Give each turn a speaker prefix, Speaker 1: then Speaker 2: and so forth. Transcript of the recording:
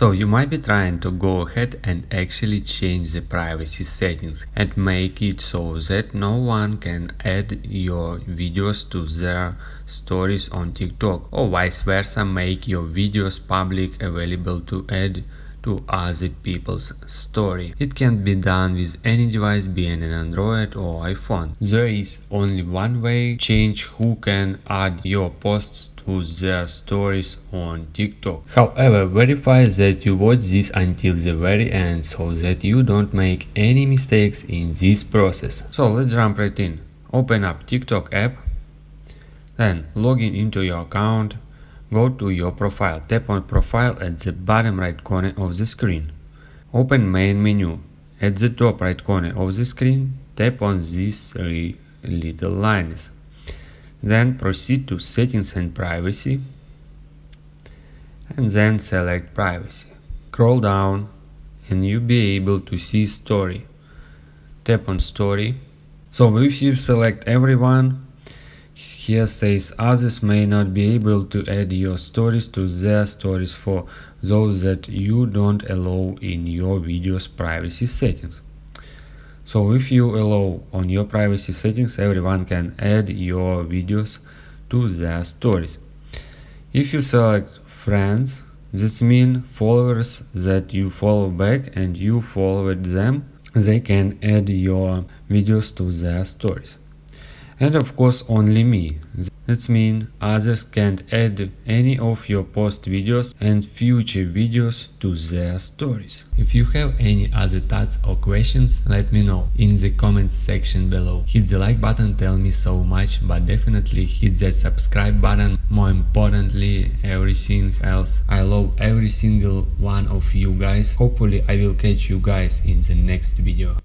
Speaker 1: So you might be trying to go ahead and actually change the privacy settings and make it so that no one can add your videos to their stories on TikTok, or vice versa, make your videos public available to add to other people's story. It can be done with any device, be it an Android or iPhone. There is only one way to change who can add your posts to their stories on TikTok. However, verify that you watch this until the very end so that you don't make any mistakes in this process. So let's jump right in. Open up TikTok app, then log in into your account, go to your profile, tap on profile at the bottom right corner of the screen. Open main menu. At the top right corner of the screen, tap on these three little lines. Then proceed to Settings and Privacy, and then select Privacy. Scroll down and you'll be able to see Story. Tap on Story. So if you select everyone, here says others may not be able to add your stories to their stories for those that you don't allow in your video's privacy settings. So if you allow on your privacy settings, everyone can add your videos to their stories. If you select friends, this means followers that you follow back and you followed them, they can add your videos to their stories. And of course only me. That means others can't add any of your post videos and future videos to their stories. If you have any other thoughts or questions, let me know in the comments section below. Hit the like button, tell me so much, but definitely hit that subscribe button. More importantly, everything else. I love every single one of you guys. Hopefully I will catch you guys in the next video.